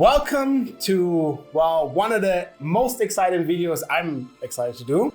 Welcome to, well, one of the most exciting videos I'm excited to do.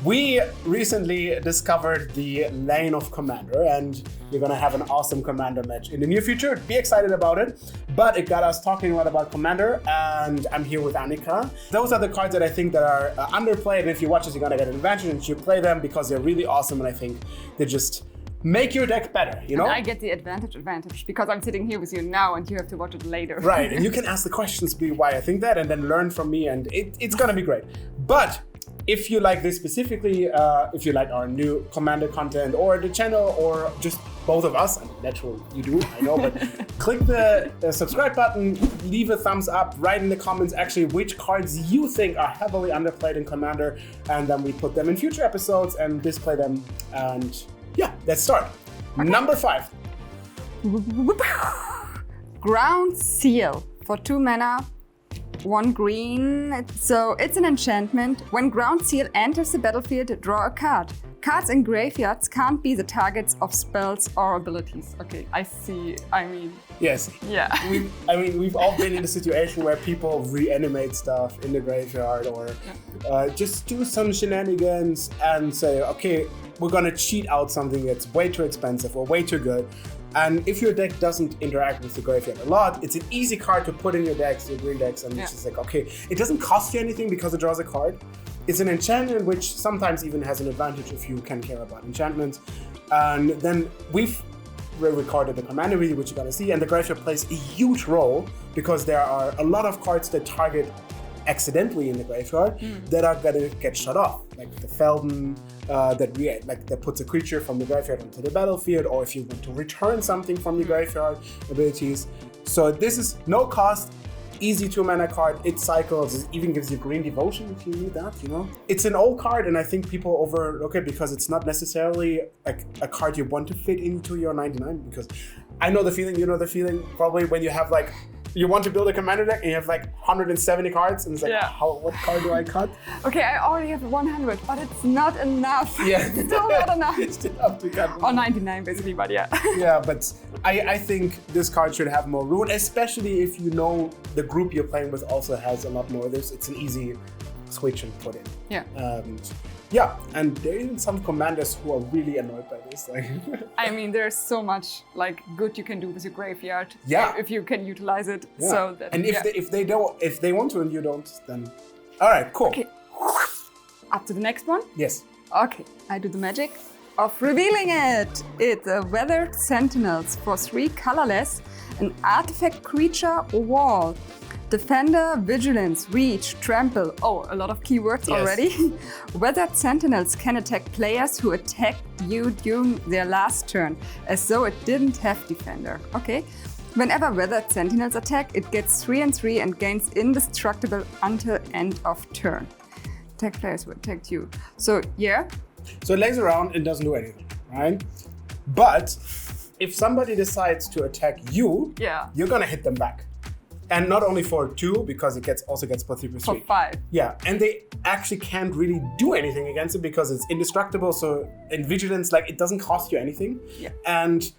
We recently discovered the lane of Commander, and we're gonna have an awesome Commander match in the near future. Be excited about it. But it got us talking a lot about Commander, and I'm here with Annika. Those are the cards that I think that are underplayed, and if you watch this, you're gonna get an advantage and you play them because they're really awesome, and I think they just make your deck better, you know? And I get the advantage because I'm sitting here with you now and you have to watch it later. Right, and you can ask the questions why I think that and then learn from me, and it's gonna be great. But if you like this specifically, if you like our new Commander content or the channel or just both of us, and naturally you do, I know, but click the subscribe button, leave a thumbs up, write in the comments actually which cards you think are heavily underplayed in Commander, and then we put them in future episodes and display them, and yeah, let's start. Okay. Number 5. Ground Seal for 2 mana, 1 green. So it's an enchantment. When Ground Seal enters the battlefield, draw a card. Cards in graveyards can't be the targets of spells or abilities. Okay, I see. I mean, yes. Yeah. We've all been in a situation where people reanimate stuff in the graveyard or just do some shenanigans and say, okay, we're gonna cheat out something that's way too expensive or way too good. And if your deck doesn't interact with the graveyard a lot, it's an easy card to put in your decks, your green decks, and it's just like, okay, it doesn't cost you anything because it draws a card. It's an enchantment which sometimes even has an advantage if you can care about enchantments. And then we've recorded the Commander video, which you're gonna see, and the graveyard plays a huge role because there are a lot of cards that target accidentally in the graveyard that are gonna get shut off, like the Felden that puts a creature from the graveyard onto the battlefield, or if you want to return something from the graveyard abilities. So this is no cost, easy 2 mana card. It cycles, it even gives you green devotion if you need that, you know? It's an old card, and I think people overlook it because it's not necessarily a card you want to fit into your 99, because I know the feeling, you know the feeling, probably when you have like, you want to build a Commander deck and you have like 170 cards and it's like, what card do I cut? Okay, I already have 100, but it's not enough. Yeah. It's still not enough. It's still enough to cut. Or 99 basically, but yeah. Yeah, but I think this card should have more room, especially if you know the group you're playing with also has a lot more of this. It's an easy switch and put in. Yeah. Yeah, and there are even some commanders who are really annoyed by this. Like, I mean, there's so much like good you can do with your graveyard. Yeah. If you can utilize it. Yeah. So that, and if they want to and you don't, then all right, cool. Okay. Up to the next one. Yes. Okay, I do the magic of revealing it. It's a Weathered Sentinels for 3 colorless, an artifact creature or wall. Defender, Vigilance, Reach, Trample. Oh, a lot of keywords already. Weathered Sentinels can attack players who attacked you during their last turn, as though it didn't have Defender. Okay. Whenever Weathered Sentinels attack, it gets 3/3 and gains indestructible until end of turn. Attack players who attacked you. So, yeah. So it lays around and doesn't do anything, right? But if somebody decides to attack you, you're gonna hit them back. And not only for 2, because it also gets plus 3/3. For 5. Yeah, and they actually can't really do anything against it because it's indestructible. So in Vigilance, like, it doesn't cost you anything. Yeah. And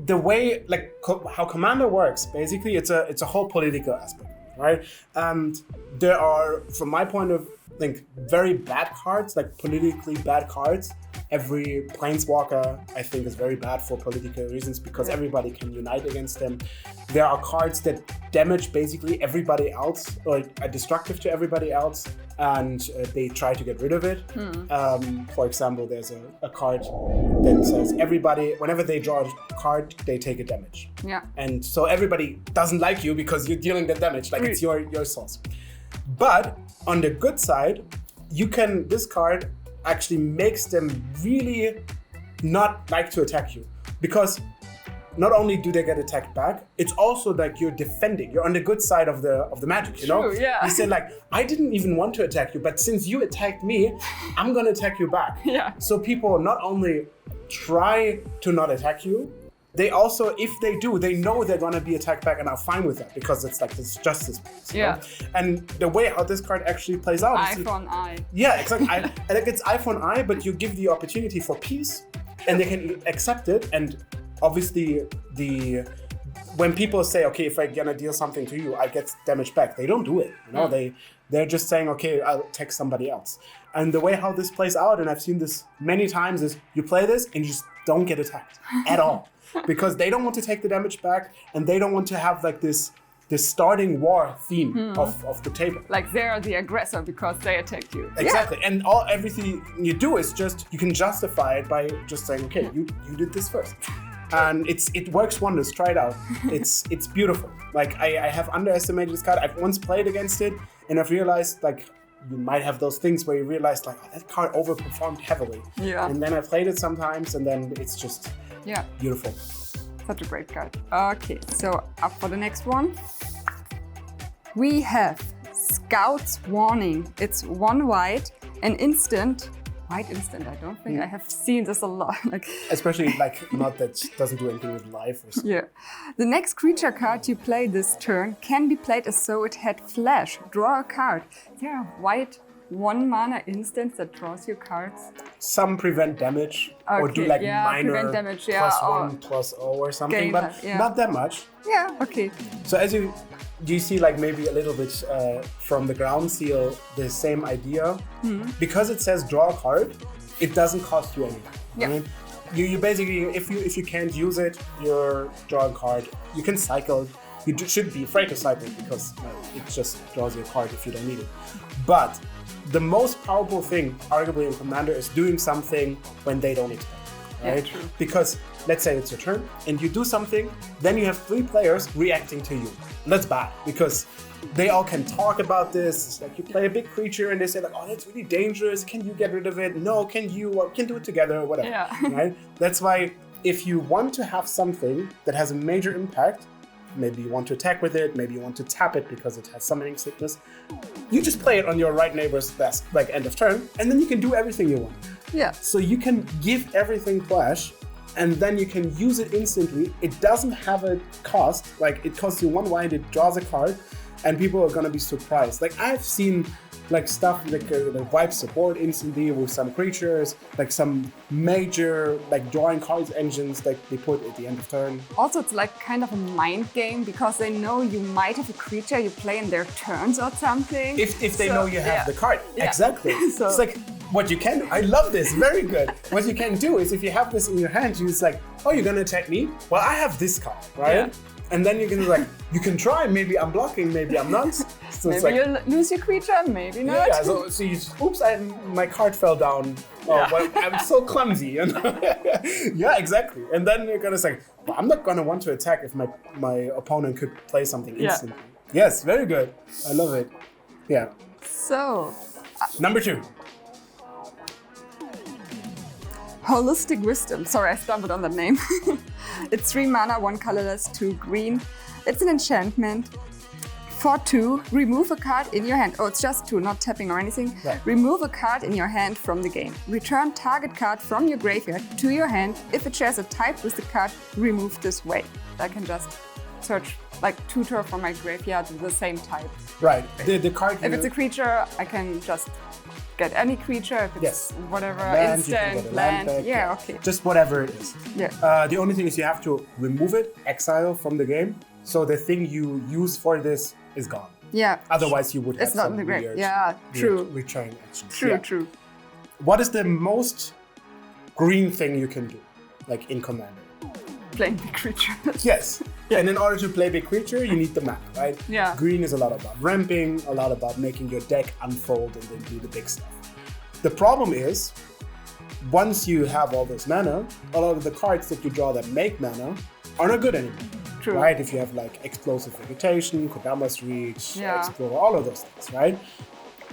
the way, like, how Commander works, basically, it's a whole political aspect, right? And there are, from my point of view, very bad cards, like politically bad cards. Every Planeswalker, I think, is very bad for political reasons because everybody can unite against them. There are cards that damage basically everybody else, or are destructive to everybody else, and they try to get rid of it. For example, there's a card that says everybody, whenever they draw a card, they take a damage. Yeah. And so everybody doesn't like you because you're dealing the damage, like it's your source. But on the good side, this card actually makes them really not like to attack you, because not only do they get attacked back, it's also like you're defending. You're on the good side of the magic, you know? True, yeah. You say like, I didn't even want to attack you, but since you attacked me, I'm gonna attack you back. Yeah. So people not only try to not attack you, they also, if they do, they know they're gonna be attacked back and are fine with that because it's like this justice piece. Yeah. And the way how this card actually plays out Eye for an eye. Yeah, exactly. I think it's eye for an eye, but you give the opportunity for peace and they can accept it. And obviously the when people say, okay, if I'm gonna deal something to you, I get damage back. They don't do it. They're just saying, okay, I'll attack somebody else. And the way how this plays out, and I've seen this many times, is you play this and you just don't get attacked at all. Because they don't want to take the damage back, and they don't want to have like this starting war theme of the table. Like they're the aggressor because they attacked you. Exactly. And everything you do is just, you can justify it by just saying, okay, you did this first. And it works wonders. Try it out. It's beautiful. Like I have underestimated this card. I've once played against it, and I've realized like you might have those things where you realize like, oh, that card overperformed heavily. Yeah. And then I played it sometimes, and then it's just beautiful. Such a great card. Okay, so up for the next one. We have Scout's Warning. It's 1 white, an instant. White instant, I don't think I have seen this a lot. Especially like not that doesn't do anything with life or something. Yeah. The next creature card you play this turn can be played as though it had flash. Draw a card. There are white 1 mana instants that draws you cards. Some prevent damage or do like minor prevent damage, +1, +0 or something, but not that much. Yeah, okay. So as you see like maybe a little bit from the ground seal, the same idea. Because it says draw a card, it doesn't cost you anything. Yeah. Right? You basically, if you can't use it, you're drawing a card. You can cycle. You should be afraid to cycle because it just draws you a card if you don't need it. But the most powerful thing, arguably in Commander, is doing something when they don't expect it, right? Yeah, true. Because let's say it's your turn and you do something, then you have 3 players reacting to you. And that's bad because they all can talk about this. It's like you play a big creature and they say like, oh, that's really dangerous. Can you get rid of it? No, can you? Or can do it together or whatever, right? That's why if you want to have something that has a major impact, maybe you want to attack with it, maybe you want to tap it because it has summoning sickness, you just play it on your right neighbor's desk, like end of turn, and then you can do everything you want. Yeah. So you can give everything flash, and then you can use it instantly. It doesn't have a cost, like it costs you 1 white, it draws a card, and people are gonna be surprised. Like I've seen like stuff like wipe support instantly with some creatures, like some major like drawing cards engines like they put at the end of turn. Also, it's like kind of a mind game because they know you might have a creature you play in their turns or something. If they know you have the card. Yeah. Exactly. So it's like what you can do. I love this. Very good. What you can do is if you have this in your hand, you're just like, oh, you're gonna attack me? Well, I have this card, right? Yeah. And then you can like, you can try, maybe I'm blocking, maybe I'm not. So maybe it's like, you'll lose your creature, maybe not. Yeah, so you just, oops, my card fell down. Oh, well, I'm so clumsy. You know? Yeah, exactly. And then you're gonna say, well, I'm not gonna want to attack if my opponent could play something instantly. Yes, very good. I love it. Yeah. So. Number 2. Holistic Wisdom. Sorry, I stumbled on that name. It's 3 mana, 1 colorless, 2 green. It's an enchantment. For 2, remove a card in your hand. Oh, it's just 2, not tapping or anything. Right. Remove a card in your hand from the game. Return target card from your graveyard to your hand. If it shares a type with the card, remove this way. I can just search like tutor from my graveyard with the same type. Right. The card. If it's a creature, I can just get any creature. If it's whatever, land, instant, land. land. Yeah, okay. Just whatever it is. Yeah. The only thing is you have to remove it, exile from the game. So the thing you use for this is gone. Yeah. Otherwise you would have it's not in the game. Yeah, true. Return actions. True, true. What is the most green thing you can do, like in Commander? Playing big creature. Yes. Yeah. And in order to play big creature, you need the mana, right? Yeah. Green is a lot about ramping, a lot about making your deck unfold and then do the big stuff. The problem is, once you have all this mana, a lot of the cards that you draw that make mana are not good anymore. True. Right? If you have like Explosive Vegetation, Kodama's Reach, Explorer, all of those things, right?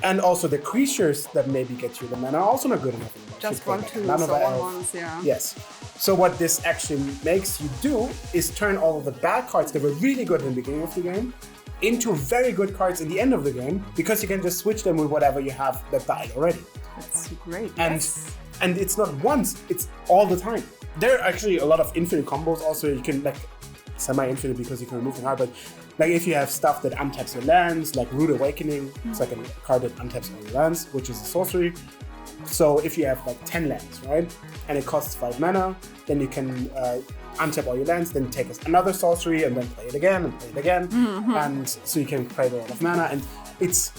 And also the creatures that maybe get you the mana are also not good enough anymore. Just 1, 2, so 1 ones, yeah. Yes. So what this action makes you do is turn all of the bad cards that were really good in the beginning of the game into very good cards in the end of the game, because you can just switch them with whatever you have that died already. That's great. And it's not once, it's all the time. There are actually a lot of infinite combos also. You can like semi-infinite because you can remove the card, but like if you have stuff that untaps your lands, like Root Awakening, it's like a card that untaps all your lands, which is a sorcery. So if you have like 10 lands, right, and it costs 5 mana, then you can untap all your lands, then take another sorcery, and then play it again, and play it again. And so you can create a lot of mana, and it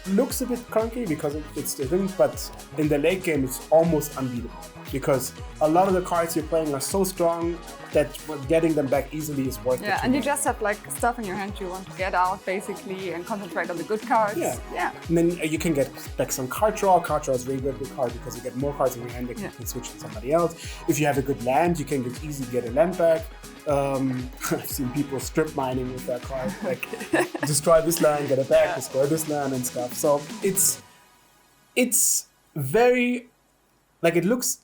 looks a bit clunky because it's different, but in the late game it's almost unbeatable because a lot of the cards you're playing are so strong that getting them back easily is worth it. Yeah, and you just have like stuff in your hand you want to get out basically and concentrate on the good cards. Yeah. And then you can get back some card draw. Card draw is really good with card because you get more cards in your hand that you can switch to somebody else. If you have a good land, you can easily get a land back. I've seen people strip mining with that card, like destroy this land, get it back, destroy this land and stuff. So it's very, like, it looks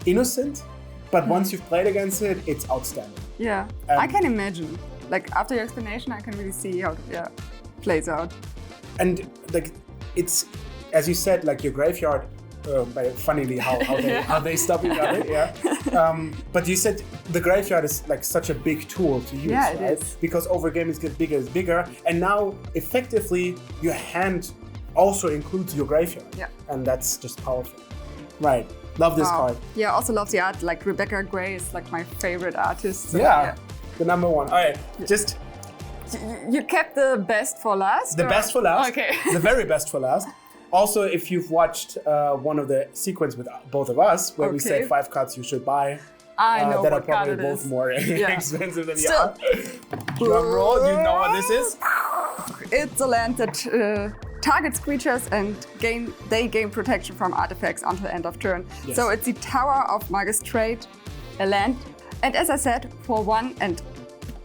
innocent, but once you've played against it, it's outstanding. Yeah, I can imagine. Like, after your explanation, I can really see how it plays out. And like, it's, as you said, like your graveyard, funnily how they stop each other, but you said the graveyard is like such a big tool to use, right? It is. Because over games get bigger, and now effectively your hand also includes your graveyard, and that's just powerful. Right, love this card. Yeah, also love the art. Like Rebecca Gray is like my favorite artist. So, the number one. All right, just you kept the best for last. The best for last. Okay. The very best for last. Also, if you've watched one of the sequence with both of us, where we said 5 cards you should buy, I know that are what card probably it both is. more expensive than the Still. other. Drum roll, you know what this is? It's a land that targets creatures and they gain protection from artifacts until the end of turn. Yes. So it's the Tower of Magus trait, a land. And as I said, for 1 and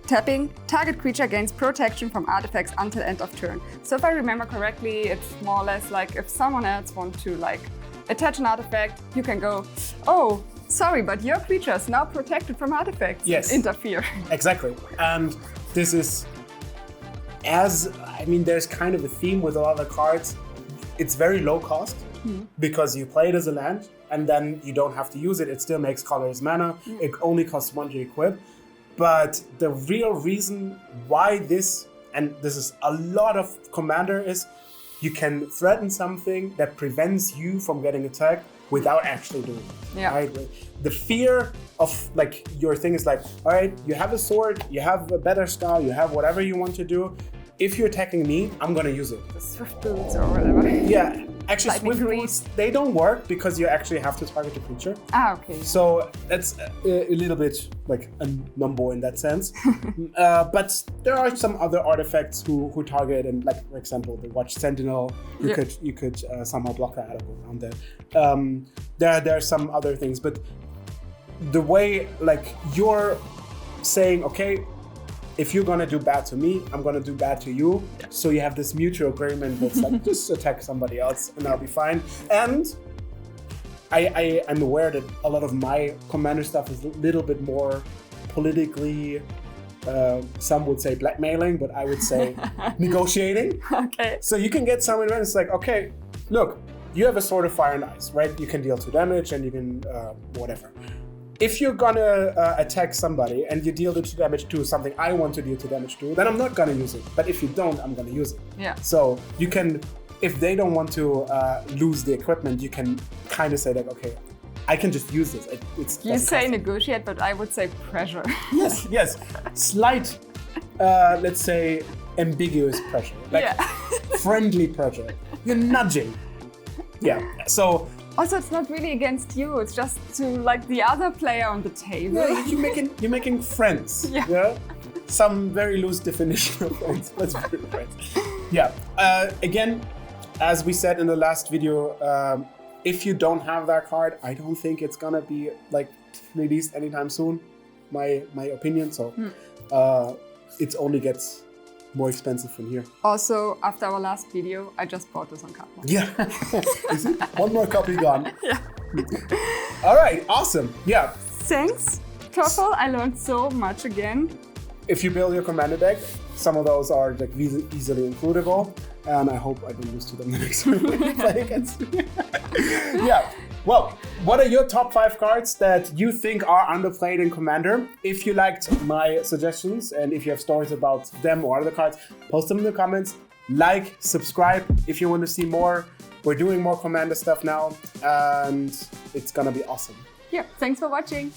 tapping, target creature gains protection from artifacts until end of turn. So if I remember correctly, it's more or less like if someone else wants to like attach an artifact, you can go, oh, sorry, but your creature is now protected from artifacts. Yes. Interfere. Exactly. And this is, there's kind of a theme with a lot of the cards. It's very low cost because you play it as a land and then you don't have to use it. It still makes colorless mana. It only costs 1 to equip. But the real reason why this, and this is a lot of Commander, is you can threaten something that prevents you from getting attacked without actually doing it. Yeah. Right? The fear of like your thing is like, all right, you have a sword, you have a better style, you have whatever you want to do. If you're attacking me, I'm gonna use it. The Swift Boots or whatever. Yeah, actually Lightning Swift Grease. Boots, they don't work because you actually have to target the creature. Okay. So that's a little bit like a number in that sense. But there are some other artifacts who target, and like for example, the Watch Sentinel, you could somehow block that out of around that. There are some other things, but the way like you're saying, okay, if you're gonna do bad to me, I'm gonna do bad to you. So you have this mutual agreement that's like, just attack somebody else and I'll be fine. And I'm aware that a lot of my Commander stuff is a little bit more politically, some would say blackmailing, but I would say negotiating. Okay. So you can get someone and it's like, okay, look, you have a Sword of Fire and Ice, right? You can deal 2 damage and you can whatever. If you're gonna attack somebody and you deal the 2 damage to something I want to deal 2 damage to, then I'm not gonna use it. But if you don't, I'm gonna use it. Yeah. So you can, if they don't want to lose the equipment, you can kind of say like, okay, I can just use this. You say negotiate, but I would say pressure. Yes. Slight, let's say, ambiguous pressure. Like friendly pressure. You're nudging. Yeah. So. Also, it's not really against you. It's just to like the other player on the table. Yeah, you're making friends. Yeah. Some very loose definition of friends. Let's be friends. Yeah. Again, as we said in the last video, if you don't have that card, I don't think it's gonna be like released anytime soon. My opinion. So it only gets more expensive from here. Also, after our last video, I just bought this on Cardmarket. Yeah. Is it? One more copy gone. Yeah. All right. Awesome. Yeah. Thanks, Toffel. I learned so much again. If you build your Commander deck, some of those are like easily includable, and I hope I don't lose to them the next time we play against. Yeah. Well, what are your top 5 cards that you think are underplayed in Commander? If you liked my suggestions and if you have stories about them or other cards, post them in the comments. Like, subscribe if you want to see more. We're doing more Commander stuff now, and it's gonna be awesome. Yeah, thanks for watching.